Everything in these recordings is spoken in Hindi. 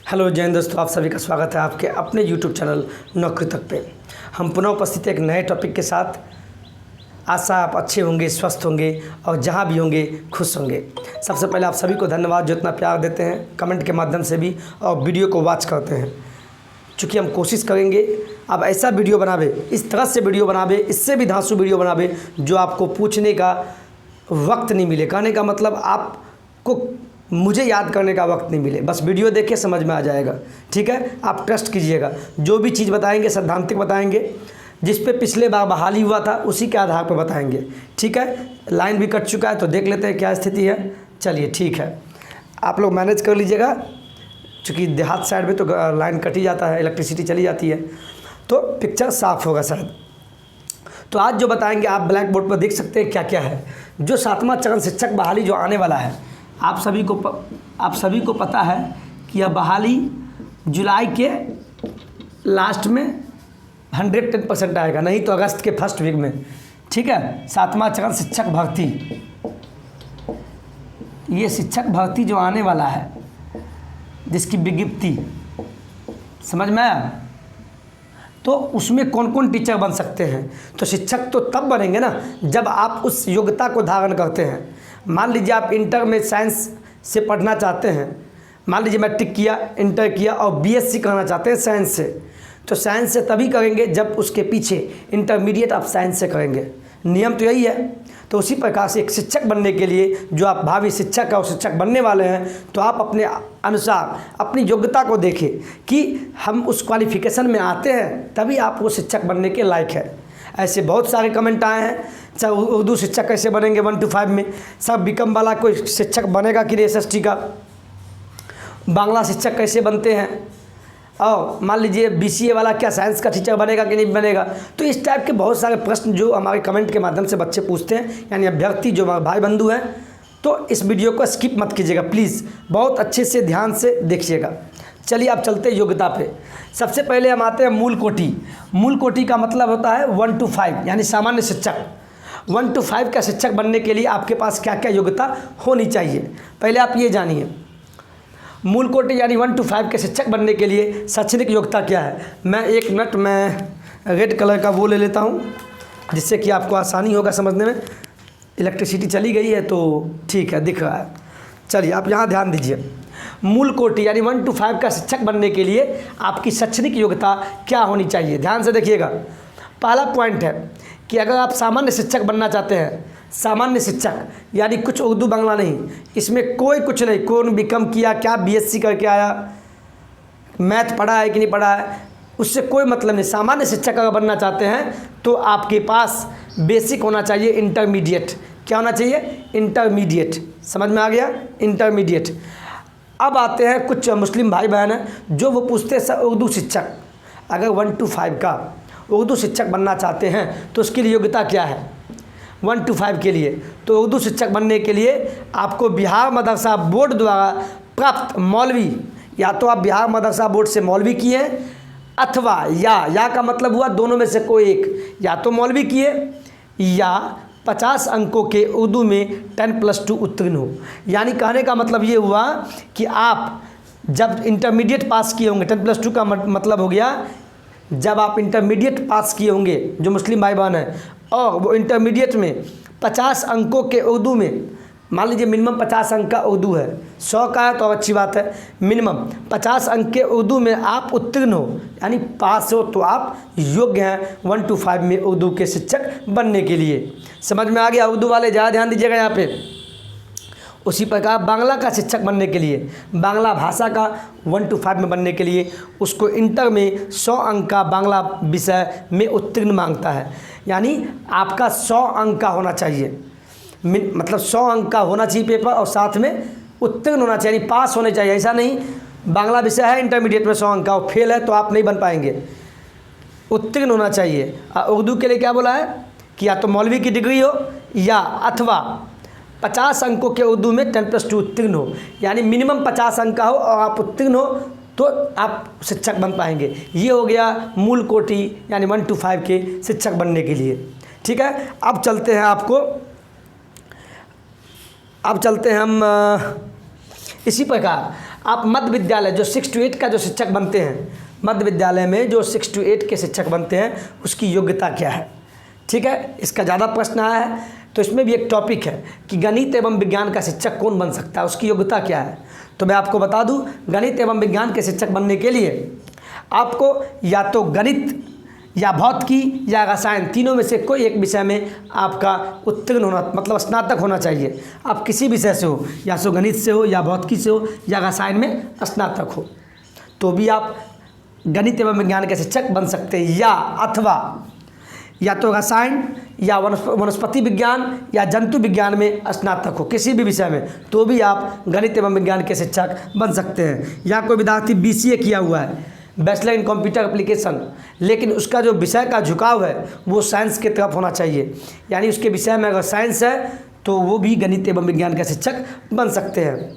हेलो जय हिंद दोस्तों, आप सभी का स्वागत है आपके अपने यूट्यूब चैनल नौकरी तक पे। हम पुनः उपस्थित एक नए टॉपिक के साथ। आशा आप अच्छे होंगे, स्वस्थ होंगे और जहाँ भी होंगे खुश होंगे। सबसे पहले आप सभी को धन्यवाद जो इतना प्यार देते हैं कमेंट के माध्यम से भी और वीडियो को वॉच करते हैं। चूँकि हम कोशिश करेंगे अब ऐसा वीडियो बनावे, इस तरह से वीडियो बनावे, इससे भी धांसू वीडियो बनावे जो आपको पूछने का वक्त नहीं मिले। कहने का मतलब आपको मुझे याद करने का वक्त नहीं मिले, बस वीडियो देख के समझ में आ जाएगा। ठीक है, आप ट्रस्ट कीजिएगा। जो भी चीज़ बताएंगे सैद्धांतिक बताएंगे, जिस पे पिछले बार बहाली हुआ था उसी के आधार पर बताएंगे। ठीक है, लाइन भी कट चुका है तो देख लेते हैं क्या स्थिति है। चलिए ठीक है, आप लोग मैनेज कर लीजिएगा। चूँकि देहात साइड में तो लाइन कट ही जाता है, इलेक्ट्रिसिटी चली जाती है तो पिक्चर साफ़ होगा शायद। तो आज जो बताएंगे आप ब्लैक बोर्ड पर देख सकते हैं क्या क्या है। जो 7वां चरण शिक्षक बहाली जो आने वाला है, आप सभी को पता है कि यह बहाली जुलाई के लास्ट में 110% आएगा, नहीं तो अगस्त के फर्स्ट वीक में। ठीक है, 7वां चरण शिक्षक भर्ती, ये शिक्षक भर्ती जो आने वाला है जिसकी विज्ञप्ति समझ में आया, तो उसमें कौन कौन टीचर बन सकते हैं। तो शिक्षक तो तब बनेंगे ना जब आप उस योग्यता को धारण करते हैं। मान लीजिए आप इंटर में साइंस से पढ़ना चाहते हैं, मान लीजिए मैट्रिक किया, इंटर किया और बीएससी करना चाहते हैं साइंस से, तो साइंस से तभी करेंगे जब उसके पीछे इंटरमीडिएट आप साइंस से करेंगे। नियम तो यही है। तो उसी प्रकार से एक शिक्षक बनने के लिए जो आप भावी शिक्षक और शिक्षक बनने वाले हैं, तो आप अपने अनुसार अपनी योग्यता को देखें कि हम उस क्वालिफिकेशन में आते हैं तभी आप वो शिक्षक बनने के लायक है। ऐसे बहुत सारे कमेंट आए हैं, सर उर्दू शिक्षक कैसे बनेंगे 1 to 5 में, सर बीकॉम वाला कोई शिक्षक बनेगा कि नहीं एसएसटी का, बांग्ला शिक्षक कैसे बनते हैं, और मान लीजिए बीसीए वाला क्या साइंस का टीचर बनेगा कि नहीं बनेगा। तो इस टाइप के बहुत सारे प्रश्न जो हमारे कमेंट के माध्यम से बच्चे पूछते हैं, यानी अभ्यर्थी जो हमारे भाई बंधु हैं, तो इस वीडियो को स्किप मत कीजिएगा प्लीज़, बहुत अच्छे से ध्यान से देखिएगा। चलिए आप चलते हैं योग्यता पे। सबसे पहले हम आते हैं मूल कोटि। मूल कोटि का मतलब होता है 1 to 5 यानी सामान्य शिक्षक। 1 to 5 का शिक्षक बनने के लिए आपके पास क्या क्या योग्यता होनी चाहिए, पहले आप ये जानिए। मूल कोटि यानी 1 to 5 के शिक्षक बनने के लिए शैक्षणिक योग्यता क्या है। मैं 1 मिनट में रेड कलर का वो ले लेता हूँ जिससे कि आपको आसानी होगा समझने में। इलेक्ट्रिसिटी चली गई है तो ठीक है, दिख रहा है। चलिए आप यहाँ ध्यान दीजिए। मूल कोटि यानी 1 to 5 का शिक्षक बनने के लिए आपकी शैक्षणिक योग्यता क्या होनी चाहिए, ध्यान से देखिएगा। पहला पॉइंट है कि अगर आप सामान्य शिक्षक बनना चाहते हैं, सामान्य शिक्षक यानी कुछ उर्दू बांग्ला नहीं, इसमें कोई कुछ नहीं, कौन बीकॉम किया, क्या बीएससी करके आया, मैथ पढ़ा है कि नहीं पढ़ा है, उससे कोई मतलब नहीं। सामान्य शिक्षक अगर बनना चाहते हैं तो आपके पास बेसिक होना चाहिए इंटरमीडिएट। क्या होना चाहिए? इंटरमीडिएट। समझ में आ गया? इंटरमीडिएट। अब आते हैं कुछ मुस्लिम भाई बहन हैं जो वो पूछते हैं सर उर्दू शिक्षक, अगर 1 to 5 का उर्दू शिक्षक बनना चाहते हैं तो उसके लिए योग्यता क्या है 1 to 5 के लिए। तो उर्दू शिक्षक बनने के लिए आपको बिहार मदरसा बोर्ड द्वारा प्राप्त मौलवी, या तो आप बिहार मदरसा बोर्ड से मौलवी किए अथवा या का मतलब हुआ दोनों में से कोई एक, या तो मौलवी किए या 50 अंकों के उर्दू में 10+2 उत्तीर्ण हो। यानी कहने का मतलब ये हुआ कि आप जब इंटरमीडिएट पास किए होंगे, 10+2 का मतलब हो गया जब आप इंटरमीडिएट पास किए होंगे, जो मुस्लिम भाई बहन हैं, और वो इंटरमीडिएट में 50 अंकों के उर्दू में, मान लीजिए मिनिमम 50 अंक का उर्दू है, 100 का है तो अच्छी बात है, मिनिमम 50 अंक के उर्दू में आप उत्तीर्ण हो यानी पास हो, तो आप योग्य हैं 1 to 5 में उर्दू के शिक्षक बनने के लिए। समझ में आ गया? उर्दू वाले ज़्यादा ध्यान दीजिएगा यहाँ पे। उसी प्रकार बांग्ला का शिक्षक बनने के लिए, बांग्ला भाषा का 1 to 5 में बनने के लिए उसको इंटर में 100 अंक का बांग्ला विषय में उत्तीर्ण मांगता है। यानी आपका 100 अंक का होना चाहिए, मतलब 100 अंक का होना चाहिए पेपर, और साथ में उत्तीर्ण होना चाहिए, पास होने चाहिए। ऐसा नहीं बांग्ला विषय है इंटरमीडिएट में 100 अंक का और फेल है तो आप नहीं बन पाएंगे, उत्तीर्ण होना चाहिए। उर्दू के लिए क्या बोला है कि या तो मौलवी की डिग्री हो या अथवा 50 अंकों के उर्दू में 10+2 उत्तीर्ण हो, यानी मिनिमम 50 अंक का हो और आप उत्तीर्ण हो तो आप शिक्षक बन पाएंगे। ये हो गया मूल कोटि यानी 1 to 5 के शिक्षक बनने के लिए। ठीक है, अब चलते हैं हम इसी प्रकार आप मध्य विद्यालय जो 6 to 8 का जो शिक्षक बनते हैं, मध्य विद्यालय में जो 6 to 8 के शिक्षक बनते हैं उसकी योग्यता क्या है। ठीक है, इसका ज़्यादा प्रश्न आया है, तो इसमें भी एक टॉपिक है कि गणित एवं विज्ञान का शिक्षक कौन बन सकता है, उसकी योग्यता क्या है। तो मैं आपको बता दूं, गणित एवं विज्ञान के शिक्षक बनने के लिए आपको या तो गणित या भौतिकी या रसायन, तीनों में से कोई एक विषय में आपका उत्तीर्ण होना, मतलब स्नातक होना चाहिए। आप किसी विषय से हो, या सो गणित से हो या भौतिकी से हो या रसायन में स्नातक हो, तो भी आप गणित एवं विज्ञान के शिक्षक बन सकते हैं। या अथवा या तो रसायन या वनस्पति विज्ञान या जंतु विज्ञान में स्नातक हो, किसी भी विषय में, तो भी आप गणित एवं विज्ञान के शिक्षक बन सकते हैं। या कोई विद्यार्थी BCA किया हुआ है, बैचलर इन कंप्यूटर एप्लीकेशन, लेकिन उसका जो विषय का झुकाव है वो साइंस की तरफ होना चाहिए, यानी उसके विषय में अगर साइंस है तो वो भी गणित एवं विज्ञान का शिक्षक बन सकते हैं।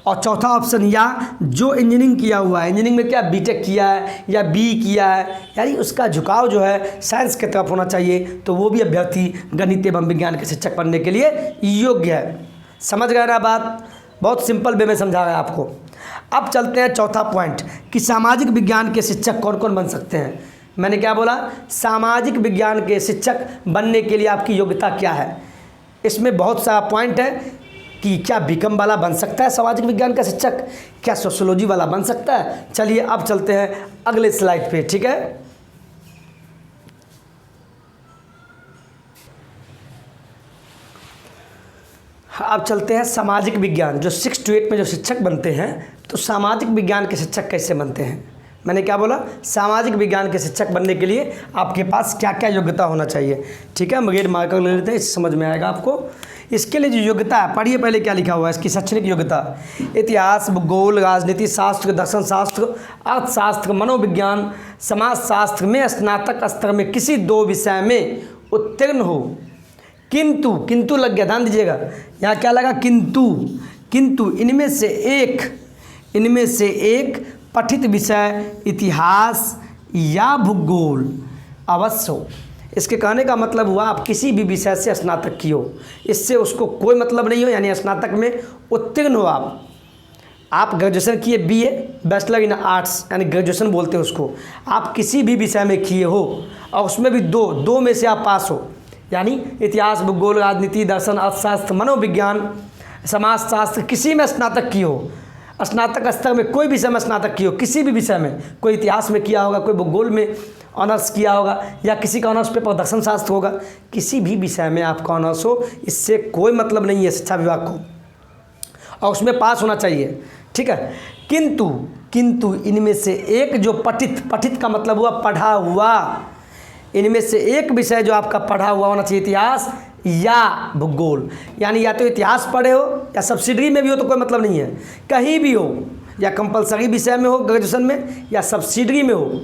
और चौथा ऑप्शन, या जो इंजीनियरिंग किया हुआ है, इंजीनियरिंग में क्या बीटेक किया है या BE किया है, यानी उसका झुकाव जो है साइंस की तरफ होना चाहिए, तो वो भी अभ्यर्थी गणित एवं विज्ञान के शिक्षक बनने के लिए योग्य है। समझ गए ना बात, बहुत सिंपल वे में समझा रहा है आपको। अब चलते हैं चौथा पॉइंट कि सामाजिक विज्ञान के शिक्षक कौन कौन बन सकते हैं। मैंने क्या बोला, सामाजिक विज्ञान के शिक्षक बनने के लिए आपकी योग्यता क्या है। इसमें बहुत सारा पॉइंट है कि क्या बीकॉम वाला बन सकता है सामाजिक विज्ञान का शिक्षक, क्या सोशियोलॉजी वाला बन सकता है। चलिए अब चलते हैं अगले स्लाइड पे, ठीक है। अब चलते हैं सामाजिक विज्ञान, जो 6 to 8 में जो शिक्षक बनते हैं, तो सामाजिक विज्ञान के शिक्षक कैसे बनते हैं। मैंने क्या बोला, सामाजिक विज्ञान के शिक्षक बनने के लिए आपके पास क्या क्या योग्यता होना चाहिए। ठीक है, मगेर मार्कर ले लेते हैं, इससे समझ में आएगा आपको। इसके लिए जो योग्यता है, पढ़िए पहले क्या लिखा हुआ है इसकी शैक्षणिक योग्यता। इतिहास, भूगोल, राजनीति शास्त्र, दर्शन शास्त्र, अर्थशास्त्र, मनोविज्ञान, समाजशास्त्र में स्नातक स्तर में किसी 2 विषय में उत्तीर्ण हो। किंतु लग गया, ध्यान दीजिएगा, यहाँ क्या लगा, किंतु इनमें से एक पठित विषय इतिहास या भूगोल अवश्य हो। इसके कहने का मतलब हुआ आप किसी भी विषय से स्नातक की हो, इससे उसको कोई मतलब नहीं हो, यानी स्नातक में उत्तीर्ण हो आप ग्रेजुएशन किए BA बैचलर इन आर्ट्स, यानी ग्रेजुएशन बोलते हैं उसको, आप किसी भी विषय में किए हो और उसमें भी दो में से आप पास हो, यानी इतिहास, भूगोल, राजनीति, दर्शन, अर्थशास्त्र, मनोविज्ञान, समाजशास्त्र, किसी में स्नातक की हो, स्नातक स्तर में कोई विषय में स्नातक की हो, किसी भी विषय में, कोई इतिहास में किया होगा, कोई भूगोल में ऑनर्स किया होगा, या किसी का ऑनर्स पेपर दर्शन शास्त्र होगा, किसी भी विषय में आपका ऑनर्स हो, इससे कोई मतलब नहीं है शिक्षा विभाग को, और उसमें पास होना चाहिए। ठीक है, किंतु इनमें से एक जो पठित का मतलब हुआ पढ़ा हुआ, इनमें से एक विषय जो आपका पढ़ा हुआ होना चाहिए, इतिहास या भूगोल, यानी या तो इतिहास पढ़े हो या सब्सिडरी में भी हो तो कोई मतलब नहीं है, कहीं भी हो, या कंपलसरी विषय में हो ग्रेजुएशन में या सब्सिडरी में हो,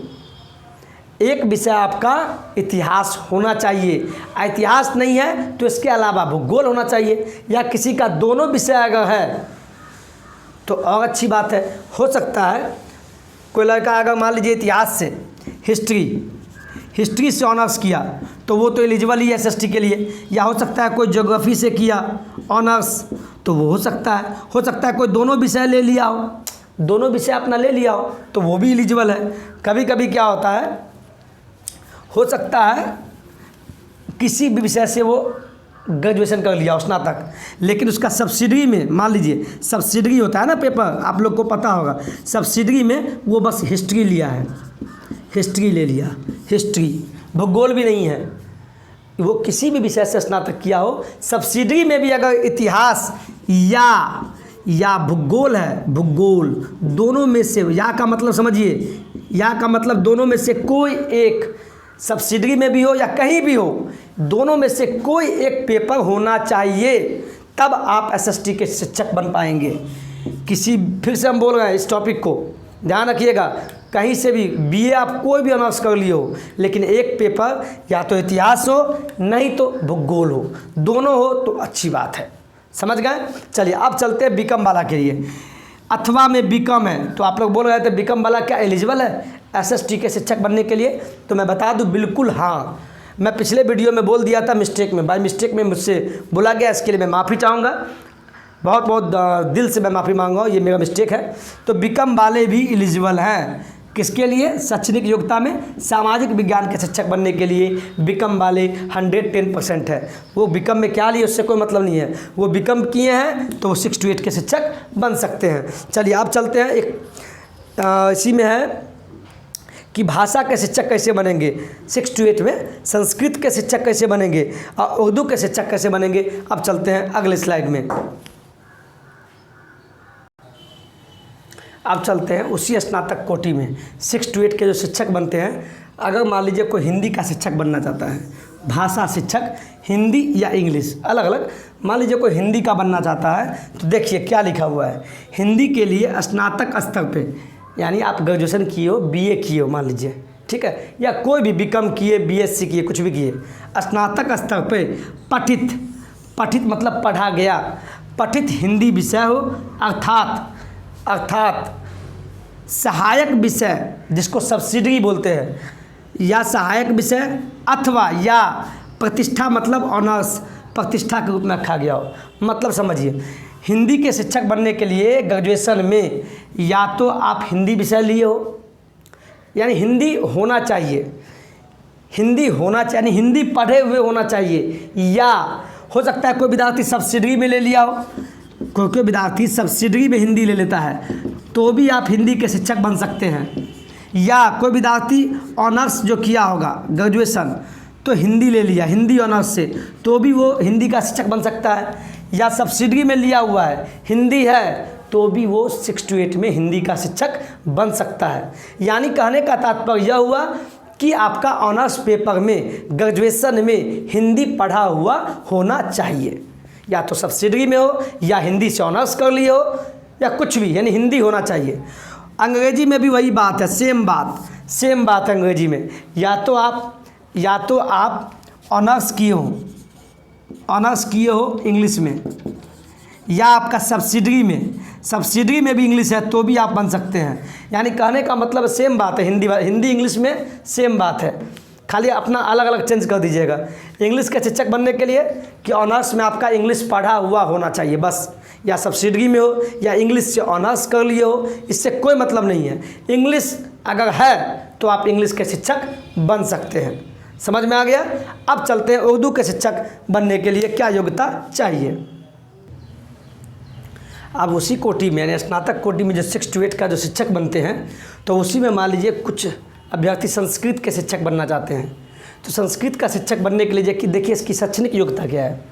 एक विषय आपका इतिहास होना चाहिए। इतिहास नहीं है तो इसके अलावा भूगोल होना चाहिए, या किसी का दोनों विषय अगर है तो और अच्छी बात है। हो सकता है कोई लड़का अगर मान लीजिए इतिहास से हिस्ट्री से ऑनर्स किया तो वो तो एलिजिबल ही है SST के लिए, या हो सकता है कोई ज्योग्राफी से किया ऑनर्स तो वो हो सकता है कोई दोनों विषय ले लिया हो, दोनों विषय अपना ले लिया हो तो वो भी एलिजिबल है। कभी कभी क्या होता है, हो सकता है किसी भी विषय से वो ग्रेजुएशन कर लिया स्नातक, लेकिन उसका सब्सिडरी में, मान लीजिए सब्सिडरी होता है ना पेपर, आप लोग को पता होगा, सब्सिडरी में वो बस हिस्ट्री लिया है, हिस्ट्री ले लिया, हिस्ट्री, भूगोल भी नहीं है, वो किसी भी विषय से स्नातक किया हो, सब्सिडरी में भी अगर इतिहास या भूगोल है, भूगोल दोनों में से, या का मतलब समझिए, या का मतलब दोनों में से कोई एक, सब्सिडरी में भी हो या कहीं भी हो, दोनों में से कोई एक पेपर होना चाहिए, तब आप SST के शिक्षक बन पाएंगे। फिर से हम बोल रहे हैं इस टॉपिक को, ध्यान रखिएगा, कहीं से भी BA आप कोई भी ऑनर्स कर लिए हो, लेकिन एक पेपर या तो इतिहास हो नहीं तो भूगोल हो, दोनों हो तो अच्छी बात है। समझ गए। चलिए अब चलते हैं बीकॉम वाला के लिए। अथवा में बीकॉम है तो आप लोग बोल रहे थे बीकॉम वाला क्या एलिजिबल है SST के शिक्षक बनने के लिए, तो मैं बता दूं बिल्कुल हाँ। मैं पिछले वीडियो में बोल दिया था मिस्टेक में, बाय मिस्टेक में मुझसे बोला गया, इसके लिए मैं माफ़ी चाहूँगा। बहुत बहुत दिल से मैं माफ़ी मांगूंगा, ये मेरा मिस्टेक है। तो बीकॉम वाले भी एलिजिबल हैं किसके लिए? शैक्षणिक योग्यता में सामाजिक विज्ञान के शिक्षक बनने के लिए बीकॉम वाले 110% है। वो बीकॉम में क्या लिए उससे कोई मतलब नहीं है, वो बीकॉम किए हैं तो वो 6 to 8 के शिक्षक बन सकते हैं। चलिए आप चलते हैं, एक इसी में है कि भाषा के शिक्षक कैसे बनेंगे 6 to 8 में, संस्कृत के शिक्षक कैसे बनेंगे और उर्दू के शिक्षक कैसे बनेंगे। अब चलते हैं अगले स्लाइड में। अब चलते हैं उसी स्नातक कोटि में 6 to 8 के जो शिक्षक बनते हैं। अगर मान लीजिए कोई हिंदी का शिक्षक बनना चाहता है, भाषा शिक्षक हिंदी या इंग्लिश अलग अलग, मान लीजिए कोई हिंदी का बनना चाहता है तो देखिए क्या लिखा हुआ है। हिंदी के लिए स्नातक स्तर पे, यानी आप ग्रेजुएशन किए हो, बीए किए हो मान लीजिए, ठीक है, या कोई भी बीकॉम किए, बीएससी किए, कुछ भी किए, स्नातक स्तर पे पठित मतलब पढ़ा गया, पठित हिंदी विषय हो, अर्थात सहायक विषय जिसको सब्सिडरी बोलते हैं, या सहायक विषय अथवा या प्रतिष्ठा मतलब ऑनर्स प्रतिष्ठा के रूप में रखा गया हो। मतलब समझिए, हिंदी के शिक्षक बनने के लिए ग्रेजुएशन में या तो आप हिंदी विषय लिए हो, यानी हिंदी होना चाहिए, हिंदी पढ़े हुए होना चाहिए, या हो सकता है कोई विद्यार्थी सब्सिडरी में ले लिया हो, कोई विद्यार्थी सब्सिडरी में हिंदी ले लेता है तो भी आप हिंदी के शिक्षक बन सकते हैं, या कोई विद्यार्थी ऑनर्स जो किया होगा ग्रेजुएशन तो हिंदी ले लिया, हिंदी ऑनर्स से, तो भी वो हिंदी का शिक्षक बन सकता है, या सब्सिडरी में लिया हुआ है, हिंदी है तो भी वो 6 to 8 में हिंदी का शिक्षक बन सकता है। यानी कहने का तात्पर्य यह हुआ कि आपका ऑनर्स पेपर में ग्रेजुएशन में हिंदी पढ़ा हुआ होना चाहिए, या तो सब्सिडरी में हो या हिंदी से ऑनर्स कर लिए हो या कुछ भी, यानी हिंदी होना चाहिए। अंग्रेजी में भी वही बात है, सेम बात अंग्रेजी में, या तो आप ऑनर्स किए हो इंग्लिश में, या आपका सब्सिडरी में भी इंग्लिश है तो भी आप बन सकते हैं। यानी कहने का मतलब सेम बात है, हिंदी इंग्लिश में सेम बात है, खाली अपना अलग अलग चेंज कर दीजिएगा। इंग्लिश के शिक्षक बनने के लिए कि ऑनर्स में आपका इंग्लिश पढ़ा हुआ होना चाहिए बस, या सब्सिडरी में हो या इंग्लिश से ऑनर्स कर लिए हो, इससे कोई मतलब नहीं है। इंग्लिश अगर है तो आप इंग्लिश के शिक्षक बन सकते हैं। समझ में आ गया। अब चलते हैं उर्दू के शिक्षक बनने के लिए क्या योग्यता चाहिए। अब उसी कोटि में यानी स्नातक कोटि में जो 6 to 8 का जो शिक्षक बनते हैं, तो उसी में मान लीजिए कुछ अभ्यर्थी संस्कृत के शिक्षक बनना चाहते हैं। तो संस्कृत का शिक्षक बनने के लिए देखिए इसकी शैक्षणिक योग्यता क्या है।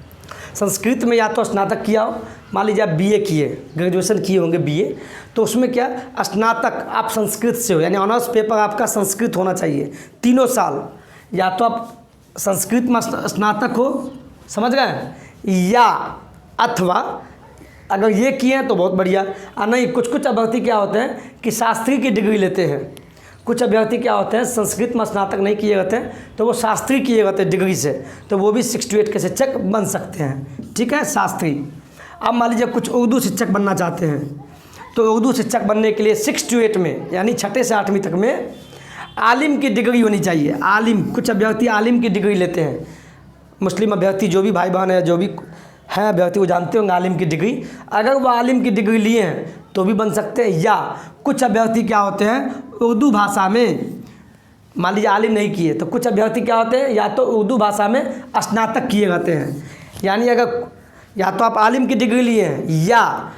संस्कृत में या तो स्नातक किया हो, मान लीजिए आप बीए किए, ग्रेजुएशन किए होंगे बीए, तो उसमें क्या स्नातक आप संस्कृत से हो, यानी ऑनर्स पेपर आपका संस्कृत होना चाहिए 3 साल, या तो आप संस्कृत में स्नातक हो, समझ गए, या अथवा अगर ये किए हैं तो बहुत बढ़िया। और नहीं, कुछ अभ्यर्थी क्या होते हैं कि शास्त्री की डिग्री लेते हैं, कुछ अभ्यर्थी क्या होते हैं संस्कृत में स्नातक नहीं किए रहते हैं तो वो शास्त्री किए रहते हैं डिग्री से, तो वो भी 6 to 8 के शिक्षक बन सकते हैं, ठीक है, शास्त्री। अब मान लीजिए कुछ उर्दू शिक्षक बनना चाहते हैं, तो उर्दू शिक्षक बनने के लिए 6 to 8 में यानी 6 से 8वीं तक में आलिम की डिग्री होनी चाहिए। आलिम, कुछ अभ्यर्थी आलिम की डिग्री लेते हैं, मुस्लिम अभ्यर्थी जो भी भाई बहन है, जो भी है अभ्यर्थी, वो जानते होंगे आलिम की डिग्री, अगर वो आलिम की डिग्री लिए हैं तो भी बन सकते हैं। या कुछ अभ्यर्थी क्या होते हैं उर्दू भाषा में, मान लीजिए आलिम नहीं किए तो कुछ अभ्यर्थी क्या होते हैं या तो उर्दू भाषा में स्नातक किए रहते हैं, यानी अगर या तो आप आलिम की डिग्री लिए हैं या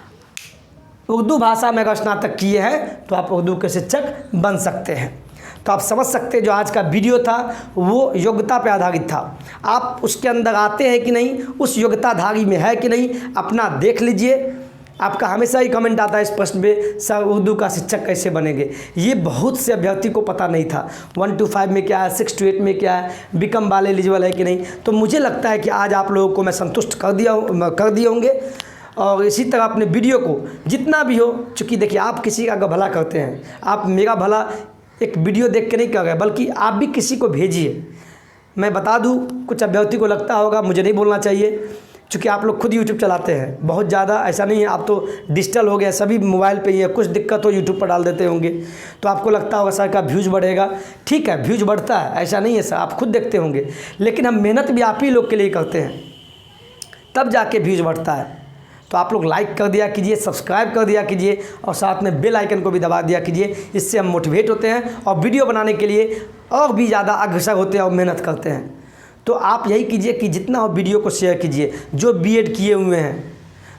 उर्दू भाषा में अगर स्नातक किए हैं तो आप उर्दू के शिक्षक बन सकते हैं। तो आप समझ सकते हैं जो आज का वीडियो था वो योग्यता पे आधारित था। आप उसके अंदर आते हैं कि नहीं, उस योग्यताधारी में है कि नहीं, अपना देख लीजिए। आपका हमेशा ही कमेंट आता है इस प्रश्न पे, सर उर्दू का शिक्षक कैसे बनेंगे। ये बहुत से अभ्यर्थी को पता नहीं था 1 to 5 में क्या है, 6 to 8 में क्या है, बीकॉम वाले एलिजिबल है कि नहीं। तो मुझे लगता है कि आज आप लोगों को मैं संतुष्ट कर दिए होंगे। और इसी तरह अपने वीडियो को जितना भी हो, चूँकि देखिए आप किसी का भला करते हैं, आप मेरा भला एक वीडियो देख के नहीं कर रहे, बल्कि आप भी किसी को भेजिए। मैं बता दूं, कुछ अभ्यर्थी को लगता होगा मुझे नहीं बोलना चाहिए, चूँकि आप लोग खुद यूट्यूब चलाते हैं, बहुत ज़्यादा ऐसा नहीं है, आप तो डिजिटल हो गया, सभी मोबाइल पे ही है, कुछ दिक्कत हो यूट्यूब पर डाल देते होंगे, तो आपको लगता होगा सर का व्यूज़ बढ़ेगा। ठीक है, व्यूज़ बढ़ता है, ऐसा नहीं है सर, आप खुद देखते होंगे, लेकिन हम मेहनत भी आप ही लोग के लिए करते हैं, तब जाके व्यूज़ बढ़ता है। तो आप लोग लाइक कर दिया कीजिए, सब्सक्राइब कर दिया कीजिए और साथ में बेल आइकन को भी दबा दिया कीजिए। इससे हम मोटिवेट होते हैं और वीडियो बनाने के लिए और भी ज़्यादा अग्रसर होते हैं और मेहनत करते हैं। तो आप यही कीजिए कि जितना हो वीडियो को शेयर कीजिए। जो बीएड किए हुए हैं,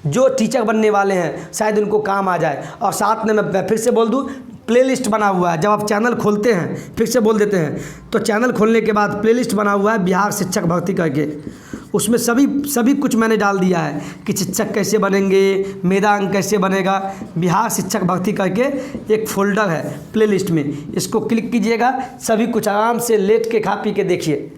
जो टीचर बनने वाले हैं, शायद उनको काम आ जाए। और साथ में मैं फिर से बोल दूं, प्लेलिस्ट बना हुआ है। जब आप चैनल खोलते हैं, फिर से बोल देते हैं, तो चैनल खोलने के बाद प्लेलिस्ट बना हुआ है बिहार शिक्षक भर्ती करके। उसमें सभी कुछ मैंने डाल दिया है कि शिक्षक कैसे बनेंगे, मेधा अंक कैसे बनेगा। बिहार शिक्षक भर्ती करके एक फ़ोल्डर है प्लेलिस्ट में, इसको क्लिक कीजिएगा। सभी कुछ आराम से लेट के खा पी के देखिए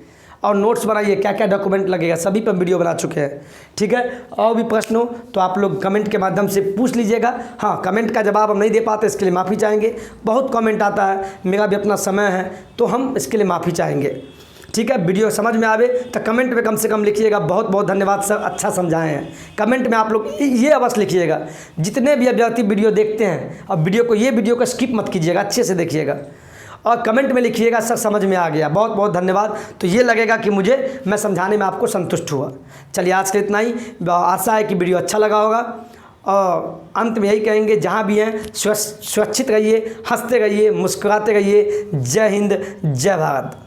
और नोट्स बनाइए, क्या क्या डॉक्यूमेंट लगेगा, सभी पर वीडियो बना चुके हैं। ठीक है, और भी प्रश्न हो तो आप लोग कमेंट के माध्यम से पूछ लीजिएगा। हाँ, कमेंट का जवाब हम नहीं दे पाते, इसके लिए माफ़ी चाहेंगे। बहुत कमेंट आता है, मेरा भी अपना समय है, तो हम इसके लिए माफ़ी चाहेंगे। ठीक है, वीडियो समझ में आवे तो कमेंट में कम से कम लिखिएगा बहुत बहुत धन्यवाद सर, अच्छा समझाए हैं। कमेंट में आप लोग ये अवश्य लिखिएगा। जितने भी अभ्यर्थी वीडियो देखते हैं, अब वीडियो को स्किप मत कीजिएगा, अच्छे से देखिएगा और कमेंट में लिखिएगा सर समझ में आ गया, बहुत बहुत धन्यवाद। तो ये लगेगा कि मैं समझाने में आपको संतुष्ट हुआ। चलिए आज के इतना ही। आशा है कि वीडियो अच्छा लगा होगा और अंत में यही कहेंगे, जहाँ भी हैं सुरक्षित रहिए, हंसते रहिए, मुस्कुराते रहिए। जय हिंद, जय भारत।